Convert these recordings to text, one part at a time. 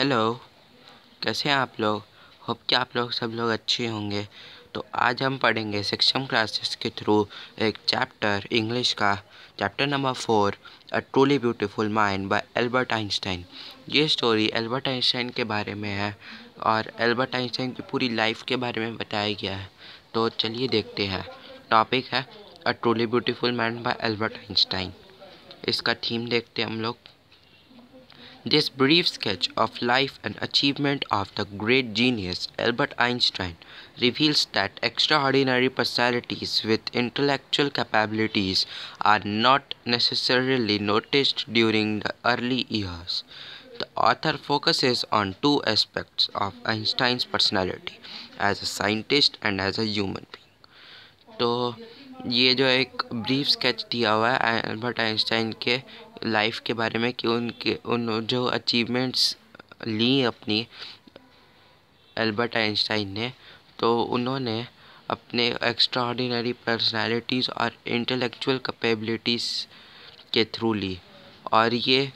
Hello. कैसे हैं आप लोग? होप कि आप लोग सब लोग अच्छे होंगे। तो आज हम पढ़ेंगे सक्षम क्लासेस के थ्रू एक चैप्टर इंग्लिश का, chapter number 4, a truly beautiful mind bye Albert Einstein. ये स्टोरी एल्बर्ट आइंस्टाइन के बारे में है और एल्बर्ट आइंस्टाइन की पूरी लाइफ के बारे में बताया गया है। तो चलिए देखते हैं। टॉपिक है a truly beautiful mind bye Albert Einstein. इसका थीम देखते हैं हम लोग। This brief sketch of life and achievement of the great genius Albert Einstein reveals that extraordinary personalities with intellectual capabilities are not necessarily noticed during the early years. The author focuses on two aspects of Einstein's personality, as a scientist and as a human being. तो ये जो एक brief sketch दिया हुआ है Albert Einstein के life के बारे में कि उन जो अचीवमेंट्स ली अपनी एल्बर्ट आइंस्टाइन ने, तो उन्होंने अपने एक्स्ट्रा ऑर्डिनरी पर्सनैलिटीज़ और इंटेलेक्चुअल कैपेबिलिटीज़ के थ्रू ली। और ये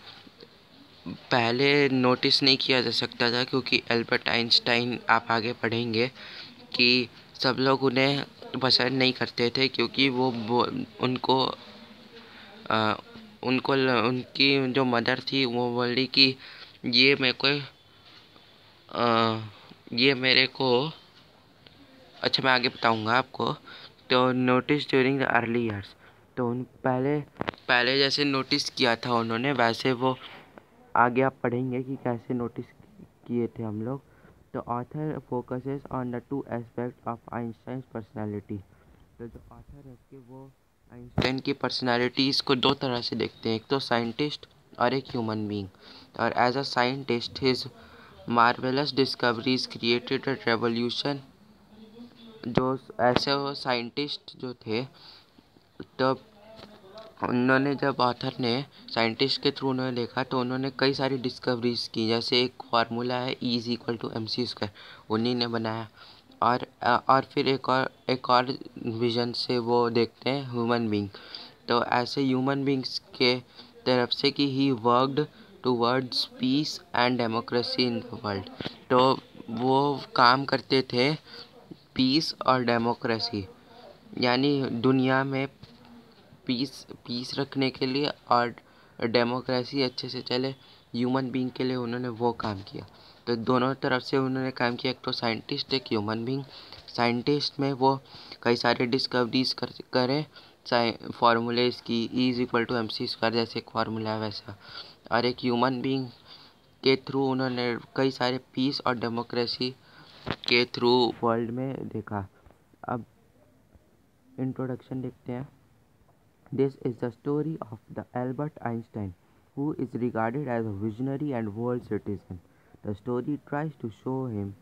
पहले नोटिस नहीं किया जा सकता था क्योंकि एल्बर्ट आइंस्टाइन, आप आगे पढ़ेंगे कि सब लोग उन्हें पसंद नहीं करते थे क्योंकि वो उनको उनकी जो मदर थी वो बोली कि ये मेरे को ये मेरे को अच्छा, मैं आगे बताऊंगा आपको। तो notice during the early years, तो उन पहले पहले जैसे नोटिस किया था उन्होंने, वैसे वो आगे आप पढ़ेंगे कि कैसे नोटिस किए थे हम लोग। तो author focuses on the two aspect of Einstein personality. तो जो ऑथर है उसके वो आइंस्टाइन की पर्सनालिटीज़ को दो तरह से देखते हैं, एक तो साइंटिस्ट और एक ह्यूमन बीइंग। और as a scientist his marvellous discoveries created a revolution. जो ऐसे वो साइंटिस्ट जो थे, तब उन्होंने, जब ऑथर ने साइंटिस्ट के थ्रू उन्होंने देखा तो उन्होंने कई सारी डिस्कवरीज की। जैसे एक फार्मूला है E=mc², उन्हीं ने बनाया। और फिर एक और विजन से वो देखते हैं ह्यूमन बीइंग। तो ऐसे ह्यूमन बीइंग्स के तरफ से कि he worked towards peace and democracy in the world. तो वो काम करते थे पीस और डेमोक्रेसी, यानी दुनिया में पीस पीस रखने के लिए और डेमोक्रेसी अच्छे से चले ह्यूमन बीइंग के लिए उन्होंने वो काम किया। तो दोनों तरफ से उन्होंने काम किया, एक तो साइंटिस्ट एक ह्यूमन बीइंग। साइंटिस्ट में वो कई सारे डिस्कवरीज करें फार्मूलेज की E=mc², जैसे एक फार्मूला है वैसा। और एक ह्यूमन बीइंग के थ्रू उन्होंने कई सारे पीस और डेमोक्रेसी के थ्रू वर्ल्ड में देखा। अब इंट्रोडक्शन देखते हैं। This is the story of the Albert Einstein, who is regarded as a visionary and world citizen. The story tries to show him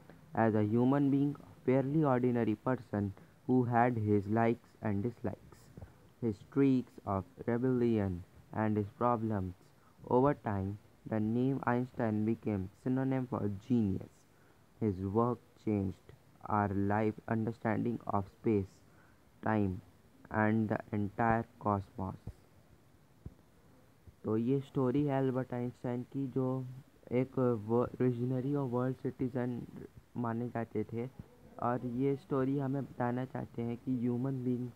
as a human being, a fairly ordinary person who had his likes and dislikes, his streaks of rebellion and his problems. Over time, the name Einstein became synonym for genius. His work changed our life understanding of space, time and the entire cosmos. तो ये story है Albert Einstein की, जो एक visionary और world citizen माने जाते थे। और ये स्टोरी हमें बताना चाहते हैं कि ह्यूमन बीइंग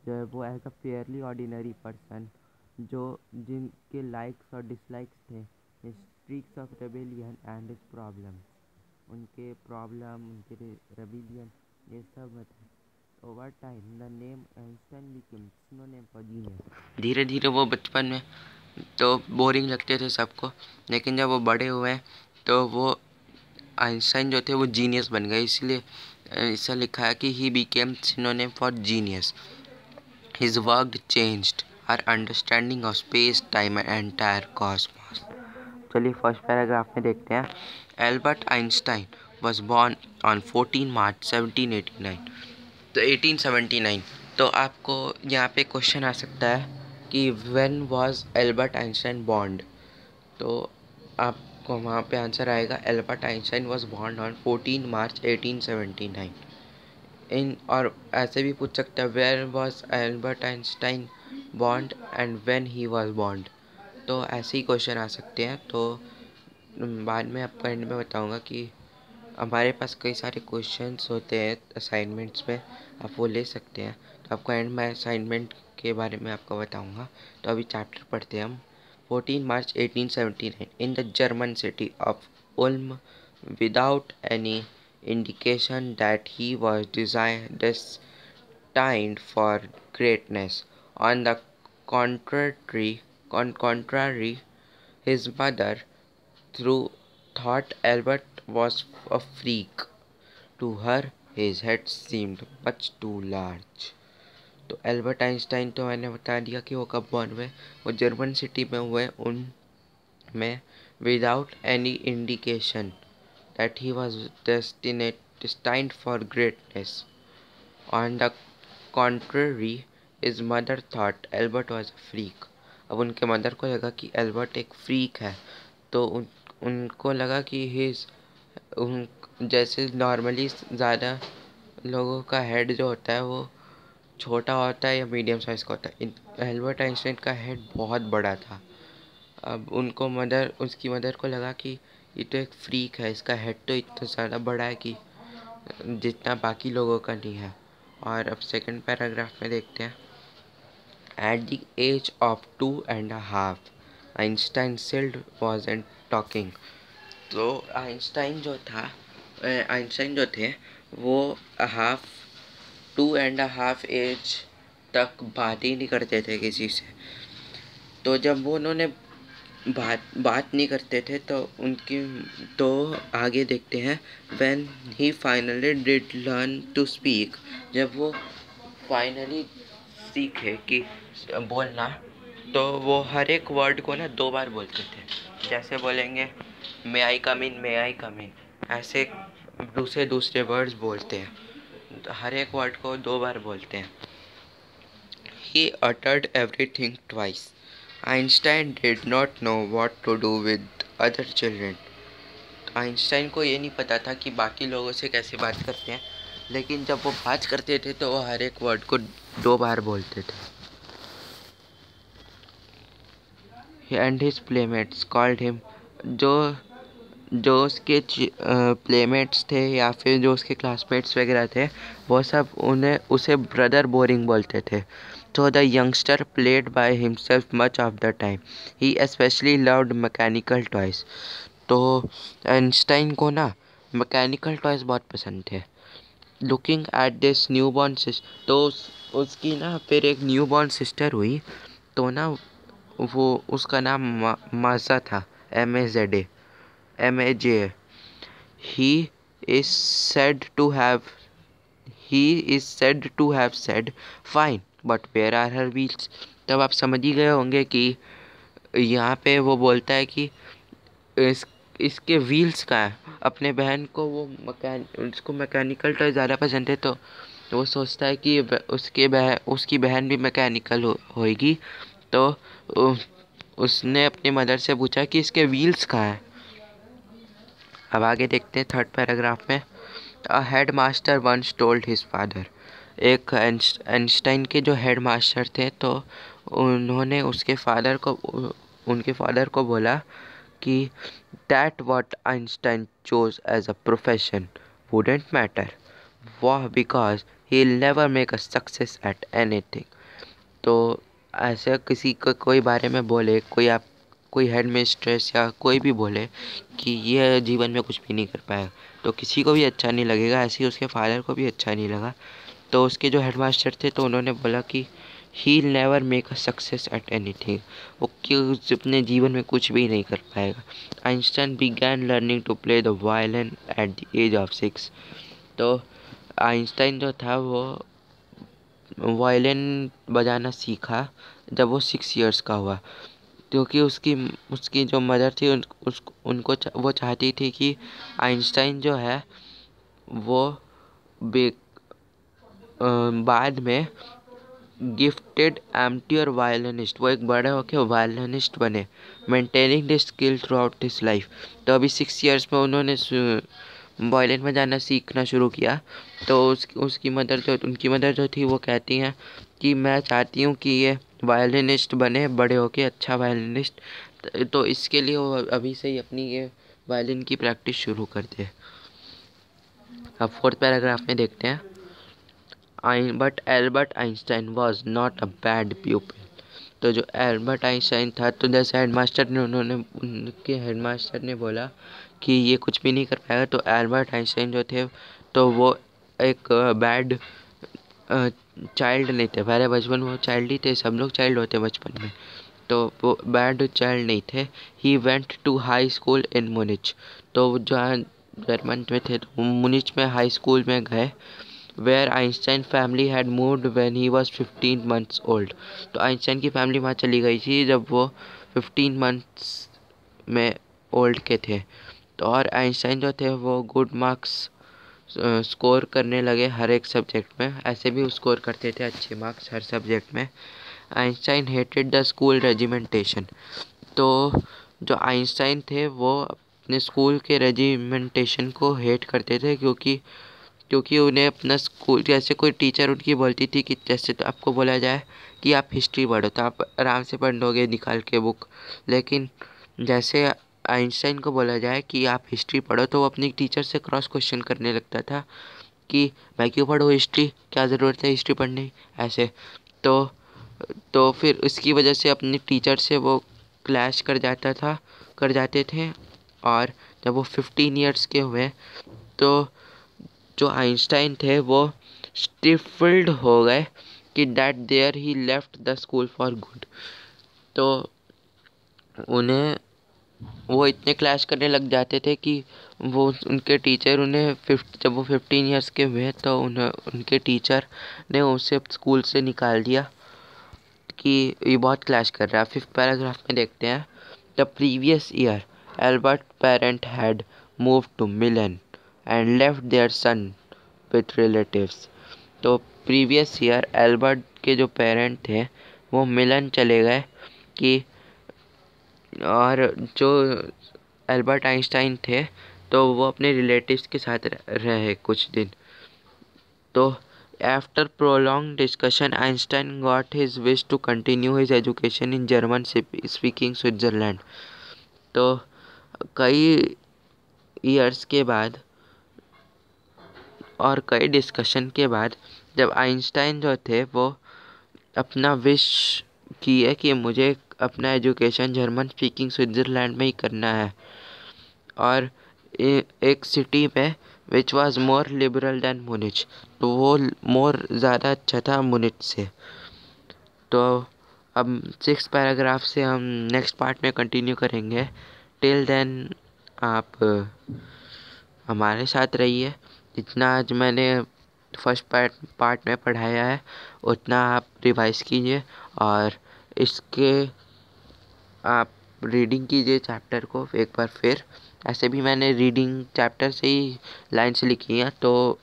जो है वो as a fairly ordinary person, जो जिनके लाइक्स और डिसलाइक्स थे, streaks of rebellion and his problem, उनके प्रॉब्लम, उनके रेबेलियन, ये सब थे। Over time the name Einstein became synonym for genius. धीरे धीरे वो बचपन में तो बोरिंग लगते थे सबको, लेकिन जब वो बड़े हुए तो वो आइंस्टाइन जो थे वो जीनियस बन गए। इसलिए ऐसा लिखा है कि he became synonym for genius. His work changed our understanding of space time and entire cosmos. चलिए फर्स्ट पैराग्राफ में देखते हैं। Albert Einstein was born on 14 March 1789। तो 1879। तो आपको यहाँ पे क्वेश्चन आ सकता है कि when was Albert Einstein born. तो आपको वहाँ पे आंसर आएगा Albert Einstein was born on 14 March 1879। और ऐसे भी पूछ सकता है where was Albert Einstein born and when he was born. तो ऐसे ही क्वेश्चन आ सकते हैं। तो बाद में आपको एंड में बताऊंगा कि हमारे पास कई सारे क्वेश्चंस होते हैं असाइनमेंट्स में, आप वो ले सकते हैं। तो आपको एंड में असाइनमेंट के बारे में आपको बताऊंगा। तो अभी चैप्टर पढ़ते हैं हम। 14 March 1879 in the German city of Uloom, without any indication that he was destined for greatness. On the contrary, his mother thought Albert was a freak. To her, his head seemed much too large. तो Albert Einstein तो मैंने बता दिया कि वो कब born हुए। वो जर्मन सिटी में हुए, उनमें without any indication that he was destined for greatness. On the contrary, his mother thought Albert was a freak. अब उनके मदर को लगा कि एल्बर्ट एक फ्रीक है। तो उनको लगा कि जैसे नॉर्मली ज़्यादा लोगों का हेड जो होता है वो छोटा होता है या मीडियम साइज़ का होता है, एल्बर्ट आइंस्टाइन का हेड बहुत बड़ा था। अब उसकी मदर को लगा कि ये तो एक फ्रीक है, इसका हेड तो इतना ज़्यादा बड़ा है कि जितना बाकी लोगों का नहीं है। और अब सेकंड पैराग्राफ में देखते हैं। At the age of 2.5 Einstein still wasn't talking. तो आइंस्टाइन जो थे वो 2.5 एज तक बात ही नहीं करते थे किसी से। तो जब वो उन्होंने बात नहीं करते थे तो आगे देखते हैं। When he finally did learn to speak, जब वो फाइनली सीखे कि बोलना, तो वो हर एक वर्ड को ना 2 बार बोलते थे। जैसे बोलेंगे मे आई कम इन, ऐसे दूसरे वर्ड्स बोलते हैं। तो हर एक वर्ड को 2 बार बोलते हैं। He uttered everything twice. Einstein did not know what to do with other children. Einstein को ये नहीं पता था कि बाकी लोगों से कैसे बात करते हैं, लेकिन जब वो बात करते थे तो वो हर एक वर्ड को 2 बार बोलते थे। And his playmates called him, जो उसके प्लेमेट्स थे या फिर जो उसके क्लासमेट्स वगैरह थे, वो सब उसे ब्रदर बोरिंग बोलते थे। So the youngster played by himself much of the time. He especially loved mechanical toys. तो आइंस्टाइन को ना मैकेनिकल टॉयज बहुत पसंद थे। Looking at this newborn sister, तो उसकी ना फिर एक न्यूबॉर्न सिस्टर हुई। तो ना वो उसका नाम माजा था, MAJ. He is said to have said, "Fine, but where are her wheels?" तब आप समझ ही गए होंगे कि यहाँ पे वो बोलता है कि इसके व्हील्स कहाँ है। अपने बहन को उसको मैकेनिकल टॉय ज़्यादा पसंद है, तो वो सोचता है कि उसकी बहन भी मैकेनिकल होएगी। तो उसने अपनी मदर से पूछा कि इसके व्हील्स कहाँ हैं। अब आगे देखते हैं थर्ड पैराग्राफ में। A headmaster once told his father, एक आइंस्टाइन के जो हेड मास्टर थे, तो उन्होंने उनके फादर को बोला कि that what Einstein chose as a profession wouldn't matter, वाह, because he will never make a success at anything. तो ऐसे किसी को कोई बारे में बोले, कोई हेड मिस्ट्रेस या कोई भी बोले कि ये जीवन में कुछ भी नहीं कर पाएगा, तो किसी को भी अच्छा नहीं लगेगा। ऐसे ही उसके फादर को भी अच्छा नहीं लगा। तो उसके जो हेडमास्टर थे, तो उन्होंने बोला कि he never make a success at anything, वो क्यों अपने जीवन में कुछ भी नहीं कर पाएगा। Einstein began learning to play the violin at the age of 6। तो आइंस्टाइन जो था वो वायलिन बजाना सीखा जब वो 6 इयर्स का हुआ, क्योंकि उसकी जो मदर थी वो चाहती थी कि आइंस्टाइन जो है वो बाद में गिफ्टेड एम्प्टियर वायलिनिस्ट, वो एक बड़े होकर वायलिनिस्ट बने, maintaining the skill through out his life. तो अभी 6 इयर्स में उन्होंने वायलिन बजाना सीखना शुरू किया। तो उनकी मदर जो थी वो कहती हैं कि मैं चाहती हूँ कि ये वायलिनिस्ट बने बड़े होके, अच्छा वायलिनिस्ट। तो इसके लिए वो अभी से ही अपनी ये वायलिन की प्रैक्टिस शुरू कर दे। अब फोर्थ पैराग्राफ में देखते हैं। But Albert Einstein was not a bad प्यूपिल। तो जो एल्बर्ट आइंस्टाइन था, तो जैसे उनके हेडमास्टर ने बोला कि ये कुछ भी नहीं कर पाएगा, तो एल्बर्ट आइंस्टाइन जो थे तो वो एक बैड चाइल्ड नहीं थे। पहले बचपन में वो चाइल्ड ही थे, सब लोग चाइल्ड होते बचपन में, तो वो बैड चाइल्ड नहीं थे। He went to high school in Munich. तो वो जहाँ जर्मन में थे तो मुनिच में हाई स्कूल में गए। Where Einstein family had moved when he was 15 months old. तो आइंस्टाइन की फैमिली वहाँ चली गई थी जब वो 15 मंथ्स में ओल्ड के थे। तो और आइंस्टाइन जो थे वो गुड मार्क्स स्कोर करने लगे हर एक सब्जेक्ट में। ऐसे भी स्कोर करते थे अच्छे मार्क्स हर सब्जेक्ट में। Einstein hated the school regimentation. तो जो आइंस्टाइन थे वो अपने स्कूल के रेजिमेंटेशन को हेट करते थे, क्योंकि उन्हें अपना स्कूल, जैसे कोई टीचर उनकी बोलती थी कि जैसे तो आपको बोला जाए कि आप हिस्ट्री पढ़ो तो आप आराम से पढ़ लोगे निकाल के बुक, लेकिन जैसे आइंस्टाइन को बोला जाए कि आप हिस्ट्री पढ़ो तो वो अपनी टीचर से क्रॉस क्वेश्चन करने लगता था कि मैं क्यों पढ़ूँ हिस्ट्री, क्या ज़रूरत है हिस्ट्री पढ़ने की, ऐसे। तो फिर उसकी वजह से अपनी टीचर से वो क्लैश कर जाते थे। और जब वो 15 ईयर्स के हुए तो जो आइंस्टाइन थे वो स्टिफल्ड हो गए कि that there he left the school for good. तो उन्हें वो इतने क्लैश करने लग जाते थे कि वो उनके टीचर उन्हें जब वो 15 ईयर्स के हुए तो उनके टीचर ने उसे स्कूल से निकाल दिया कि ये बहुत क्लैश कर रहा है। फिफ्थ पैराग्राफ में देखते हैं। The previous year Albert parent had move to Milan and left their son with relatives. तो प्रीवियस ईयर एल्बर्ट के जो पेरेंट थे वो मिलन चले गए कि, और जो एल्बर्ट आइंस्टाइन थे तो वो अपने रिलेटिव्स के साथ रहे कुछ दिन। तो after prolong discussion Einstein got his wish to continue his education in German speaking Switzerland. तो कई ईयर्स के बाद और कई डिस्कशन के बाद जब आइंस्टाइन जो थे वो अपना विश किए कि मुझे अपना एजुकेशन जर्मन स्पीकिंग स्विट्ज़रलैंड में ही करना है, और एक सिटी में which was more liberal than Munich. तो वो मोर ज़्यादा अच्छा था मुनिच से। तो अब 6 पैराग्राफ से हम नेक्स्ट पार्ट में कंटिन्यू करेंगे। टिल देन आप हमारे साथ रहिए। जितना आज मैंने फर्स्ट पार्ट में पढ़ाया है उतना आप रिवाइज कीजिए, और इसके आप रीडिंग कीजिए चैप्टर को एक बार फिर। ऐसे भी मैंने रीडिंग चैप्टर से ही लाइन से लिखी है, तो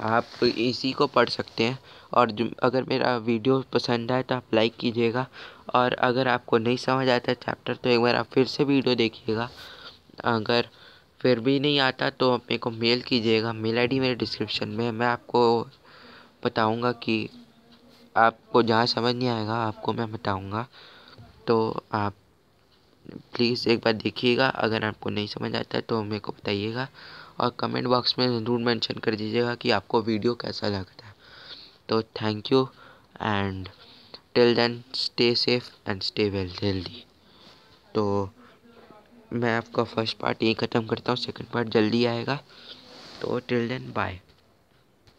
आप इसी को पढ़ सकते हैं। और अगर मेरा वीडियो पसंद आए तो आप लाइक कीजिएगा, और अगर आपको नहीं समझ आता चैप्टर तो एक बार आप फिर से वीडियो देखिएगा। अगर फिर भी नहीं आता तो मेरे को मेल कीजिएगा, मेल आईडी मेरे डिस्क्रिप्शन में है। मैं आपको बताऊंगा कि आपको जहाँ समझ नहीं आएगा आपको मैं बताऊंगा। तो आप प्लीज़ एक बार देखिएगा, अगर आपको नहीं समझ आता है तो मेरे को बताइएगा, और कमेंट बॉक्स में ज़रूर मेंशन कर दीजिएगा कि आपको वीडियो कैसा लगता है। तो thank you, and till then stay safe and stay well healthy. तो मैं आपका फर्स्ट पार्ट यही ख़त्म करता हूँ, सेकंड पार्ट जल्दी आएगा। तो टिल देन बाय।